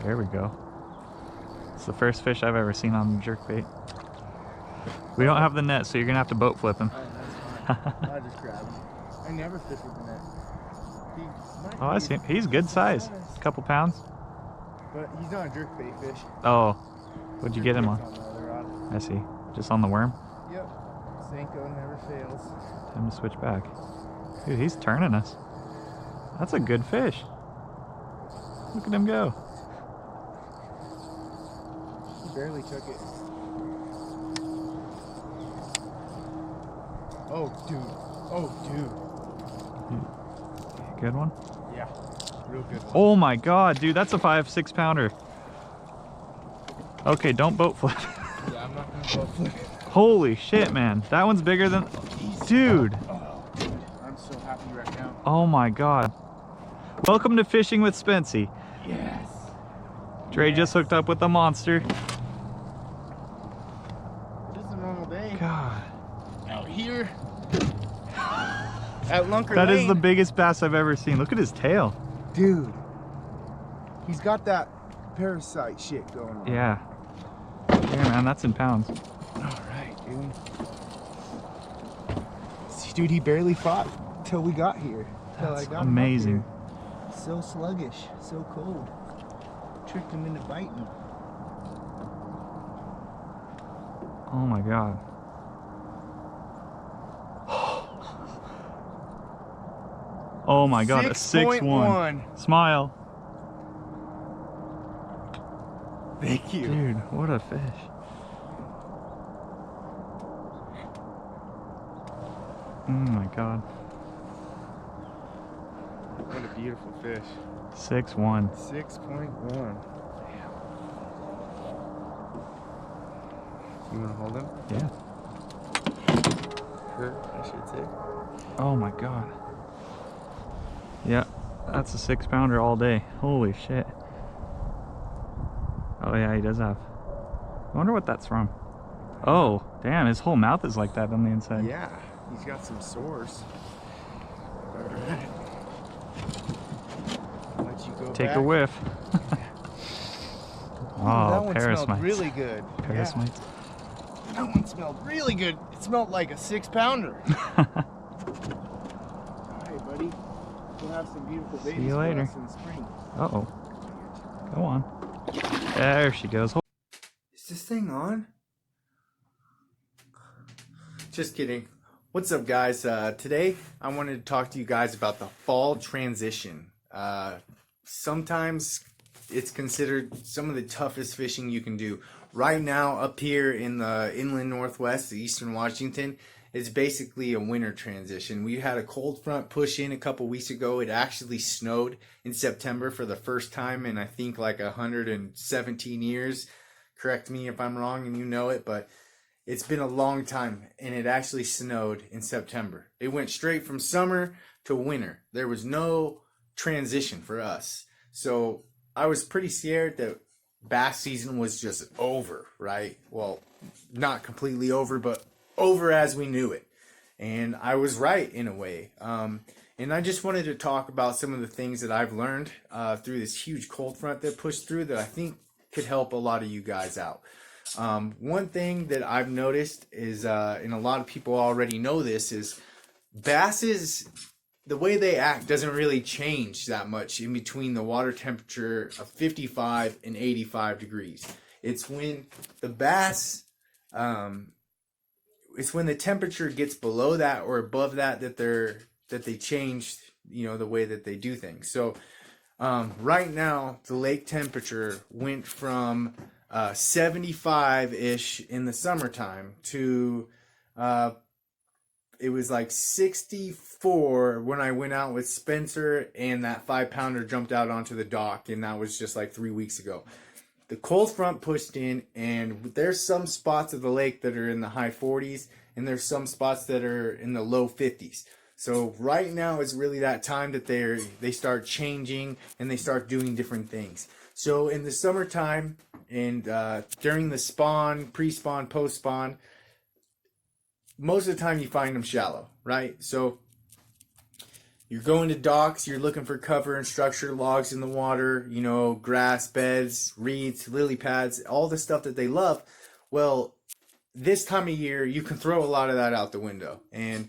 There we go. It's the first fish I've ever seen on jerkbait. We don't have the net, so you're gonna have to boat flip him. That's fine. I'll just grab him. I never fish with the net. Oh, I see him. He's good size. A couple pounds. But he's not a jerkbait fish. Oh, what'd you get him on? On the other rod. I see. Just on the worm? Yep. Senko never fails. Time to switch back. Dude, he's turning us. That's a good fish. Look at him go. He barely took it. Oh, dude. Oh, dude. Good one? Yeah. Real good one. Oh my god, dude, that's a 5-6 pounder. Okay, don't boat flip. Yeah, I'm not gonna boat flip. Holy shit, man. That one's bigger than... Dude. Oh, dude. I'm so happy right now. Oh my god. Welcome to Fishing with Spency. Yes. Dre just hooked up with a monster. It is a normal day. God. Out here. At Lunker That Lane. is the biggest bass I've ever seen. Look at his tail. Dude. He's got that parasite shit going on. Yeah. Yeah, man, that's in pounds. Alright, dude. See, dude, he barely fought till we got here. Till That's I got him up amazing. here. So sluggish, so cold. Tricked him into biting. Oh my god. Oh my god, a 6.1. Smile. Thank you. Dude, what a fish. Oh my god. What a beautiful fish. 6.1. 6.1. You want to hold him? Yeah. Her, I should say. Oh my god. Yeah, that's a 6 pounder all day. Holy shit. Oh yeah, he does have. I wonder what that's from. Oh, damn, his whole mouth is like that on the inside. Yeah, he's got some sores. Alright. Let you go Take back. a whiff. Oh, that Oh, one Paris smelled mites. really good. Paris Yeah. mites. That one smelled really good. It smelled like a 6 pounder. Alright, buddy. We'll have some beautiful babies you for later. us in the spring. Uh-oh. Go on. There she goes. Is this thing on? Just kidding. What's up, guys? Today I wanted to talk to you guys about the fall transition. Sometimes it's considered some of the toughest fishing you can do. Right now, up here in the inland northwest, the eastern Washington, it's basically a winter transition. We had a cold front push in a couple weeks ago. It actually snowed in September for the first time in I think like 117 years. Correct me if I'm wrong and you know it, but it's been a long time, and it actually snowed in September. It went straight from summer to winter. There was no transition for us. So I was pretty scared that bass season was just over, right? Well, not completely over, but over as we knew it. And I was right in a way. And I just wanted to talk about some of the things that I've learned through this huge cold front that pushed through that I think could help a lot of you guys out. One thing that I've noticed is, and a lot of people already know this, is basses, the way they act doesn't really change that much in between the water temperature of 55 and 85 degrees. It's when the bass, it's when the temperature gets below that or above that that they change, the way that they do things. So right now the lake temperature went from 75-ish in the summertime to it was like 64 when I went out with Spencer and that 5 pounder jumped out onto the dock, and that was just like 3 weeks ago. The cold front pushed in, and there's some spots of the lake that are in the high 40s, and there's some spots that are in the low 50s. So right now is really that time that they start changing and they start doing different things. So in the summertime and during the spawn, pre-spawn, post-spawn, most of the time you find them shallow, right? So you're going to docks, you're looking for cover and structure, logs in the water, you know, grass beds, reeds, lily pads, all the stuff that they love. Well, this time of year, you can throw a lot of that out the window. And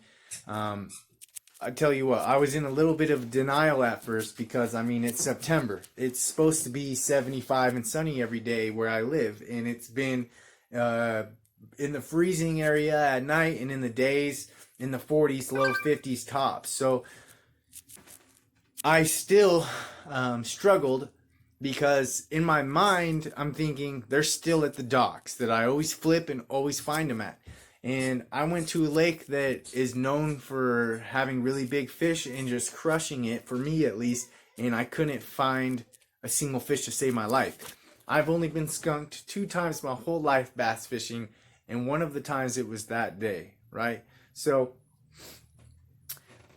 I tell you what, I was in a little bit of denial at first because, I mean, it's September. It's supposed to be 75 and sunny every day where I live. And it's been in the freezing area at night, and in the days in the 40s, low 50s tops. So I still struggled because in my mind, I'm thinking they're still at the docks that I always flip and always find them at. And I went to a lake that is known for having really big fish and just crushing it, for me at least, and I couldn't find a single fish to save my life. I've only been skunked 2 times my whole life bass fishing, and one of the times it was that day, right? So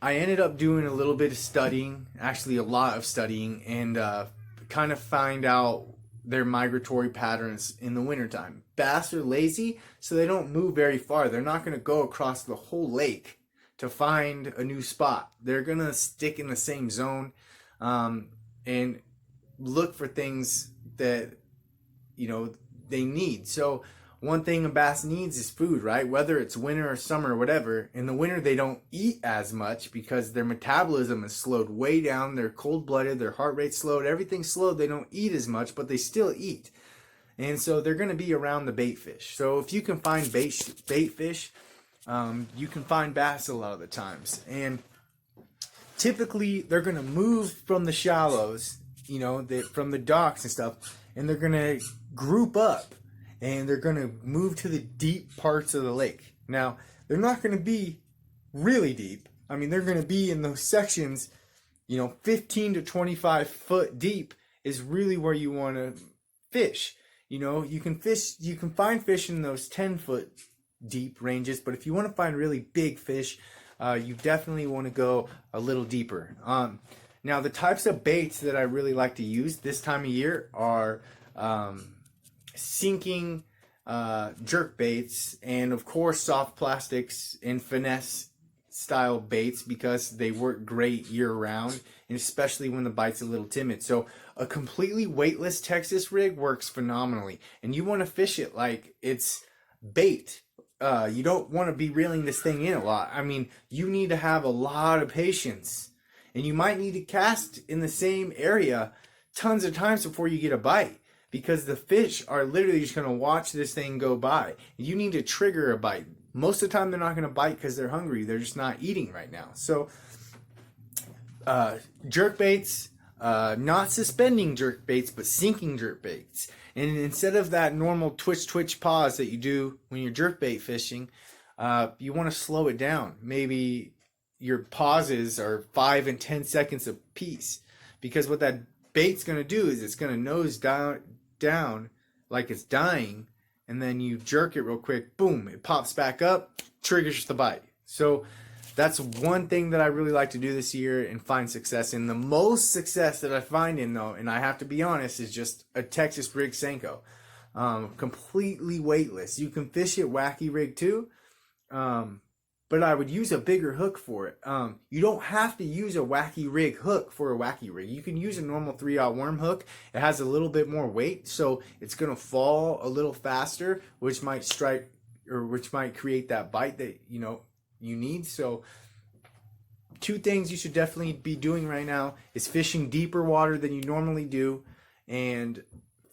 I ended up doing a little bit of studying, actually a lot of studying, and kind of find out their migratory patterns in the wintertime. Bass are lazy, so they don't move very far. They're not going to go across the whole lake to find a new spot. They're going to stick in the same zone and look for things that, you know, they need. So one thing a bass needs is food, right? Whether it's winter or summer or whatever. In the winter, they don't eat as much because their metabolism is slowed way down. They're cold-blooded, their heart rate's slowed, everything's slowed. They don't eat as much, but they still eat. And so they're going to be around the bait fish. So if you can find bait fish, you can find bass a lot of the times. And typically, they're going to move from the shallows, you know, from the docks and stuff, and they're going to group up. And they're going to move to the deep parts of the lake. Now, they're not going to be really deep. I mean, they're going to be in those sections, you know, 15 to 25 foot deep is really where you want to fish. You know, you can find fish in those 10-foot deep ranges, but if you want to find really big fish, you definitely want to go a little deeper. Now, the types of baits that I really like to use this time of year are sinking jerk baits, and of course soft plastics and finesse style baits, because they work great year round, and especially when the bite's a little timid. So a completely weightless Texas rig works phenomenally, and you want to fish it like it's bait. You don't want to be reeling this thing in a lot. I mean, you need to have a lot of patience, and you might need to cast in the same area tons of times before you get a bite, because the fish are literally just going to watch this thing go by. You need to trigger a bite. Most of the time, they're not going to bite because they're hungry. They're just not eating right now. So, jerk baits, not suspending jerk baits, but sinking jerk baits. And instead of that normal twitch pause that you do when you're jerk bait fishing, you want to slow it down. Maybe your pauses are 5 and 10 seconds a piece, because what that bait's going to do is it's going to nose down like it's dying, and then you jerk it real quick, boom, it pops back up, triggers the bite. So that's one thing that I really like to do this year and find success in. The most success that I find in, though, and I have to be honest, is just a Texas rig Senko, completely weightless. You can fish it wacky rig too, but I would use a bigger hook for it. You don't have to use a wacky rig hook for a wacky rig. You can use a normal 3/0 worm hook. It has a little bit more weight, so it's going to fall a little faster, which might strike, or which might create that bite that you need. So 2 things you should definitely be doing right now is fishing deeper water than you normally do, and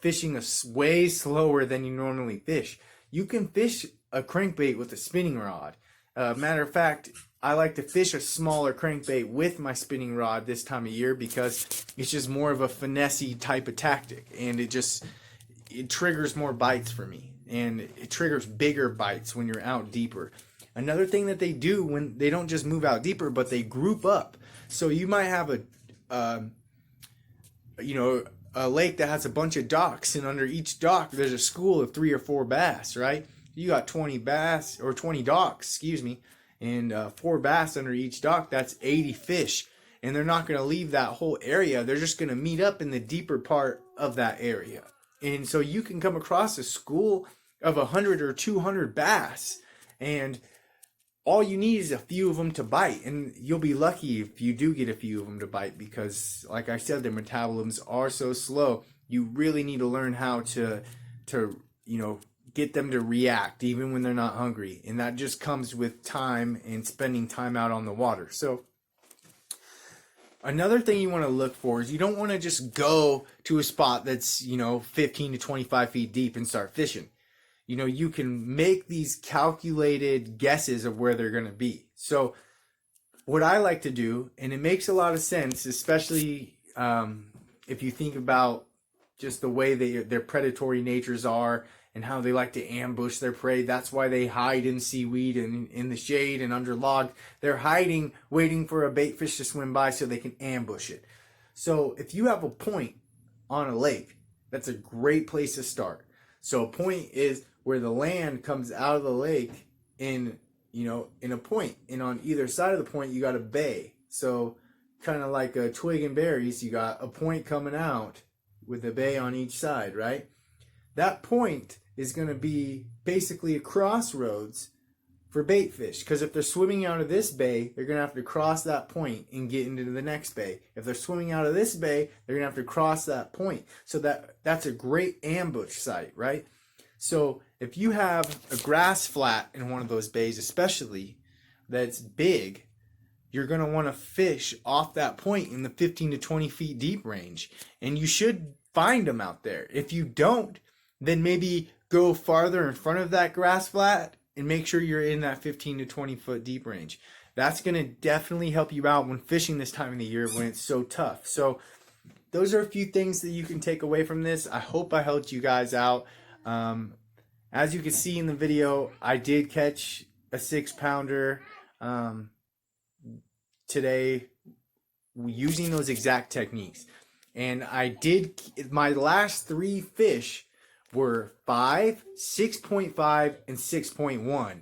fishing way slower than you normally fish. You can fish a crankbait with a spinning rod. Matter of fact, I like to fish a smaller crankbait with my spinning rod this time of year, because it's just more of a finesse-y type of tactic, and it triggers more bites for me, and it triggers bigger bites when you're out deeper. Another thing that they do when they don't just move out deeper, but they group up. So you might have a lake that has a bunch of docks, and under each dock there's a school of 3 or 4 bass, right? You got 20 bass, or 20 docks, and 4 bass under each dock. That's 80 fish, and they're not going to leave that whole area. They're just going to meet up in the deeper part of that area. And so you can come across a school of 100 or 200 bass, and all you need is a few of them to bite, and you'll be lucky if you do get a few of them to bite, because like I said, their metabolisms are so slow. You really need to learn how to get them to react even when they're not hungry, and that just comes with time and spending time out on the water. So another thing you want to look for is you don't want to just go to a spot that's 15 to 25 feet deep and start fishing. You can make these calculated guesses of where they're going to be. So what I like to do, and it makes a lot of sense, especially if you think about just the way their predatory natures are and how they like to ambush their prey. That's why they hide in seaweed and in the shade and under logs. They're hiding, waiting for a bait fish to swim by so they can ambush it. So if you have a point on a lake, that's a great place to start. So a point is where the land comes out of the lake in a point, and on either side of the point you got a bay. So kind of like a twig and berries, you got a point coming out with a bay on each side, right? That point is going to be basically a crossroads for bait fish, because if they're swimming out of this bay, they're going to have to cross that point and get into the next bay. If they're swimming out of this bay, they're going to have to cross that point. So that's a great ambush site, right? So if you have a grass flat in one of those bays, especially that's big, you're going to want to fish off that point in the 15 to 20 feet deep range, and you should find them out there. If you don't, then maybe go farther in front of that grass flat and make sure you're in that 15 to 20 foot deep range. That's going to definitely help you out when fishing this time of the year when it's so tough. So those are a few things that you can take away from this. I hope I helped you guys out. As you can see in the video, I did catch a 6-pounder today using those exact techniques. And my last 3 fish were 5, 6.5, and 6.1.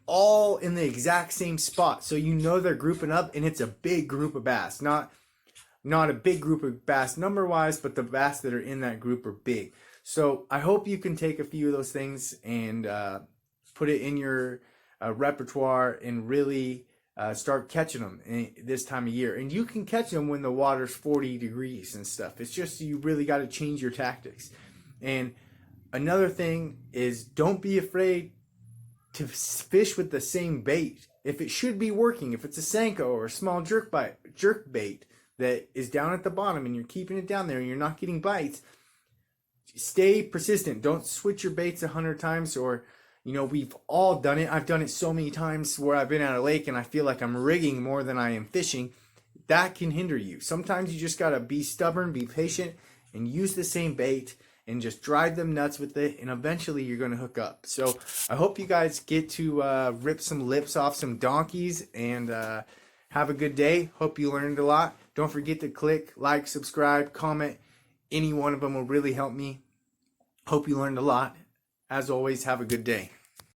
All in the exact same spot. So they're grouping up, and it's a big group of bass. Not a big group of bass number-wise, but the bass that are in that group are big. So I hope you can take a few of those things and put it in your repertoire and really start catching them this time of year. And you can catch them when the water's 40 degrees and stuff. It's just you really got to change your tactics. And another thing is, don't be afraid to fish with the same bait. If it should be working, if it's a Senko or a small jerk bait that is down at the bottom and you're keeping it down there and you're not getting bites, stay persistent. Don't switch your baits 100 times, or we've all done it. I've done it so many times where I've been at a lake and I feel like I'm rigging more than I am fishing. That can hinder you. Sometimes you just got to be stubborn, be patient, and use the same bait and just drive them nuts with it, and eventually you're going to hook up. So I hope you guys get to rip some lips off some donkeys, and have a good day. Hope you learned a lot. Don't forget to click like, subscribe, comment. Any one of them will really help me. Hope you learned a lot. As always, have a good day.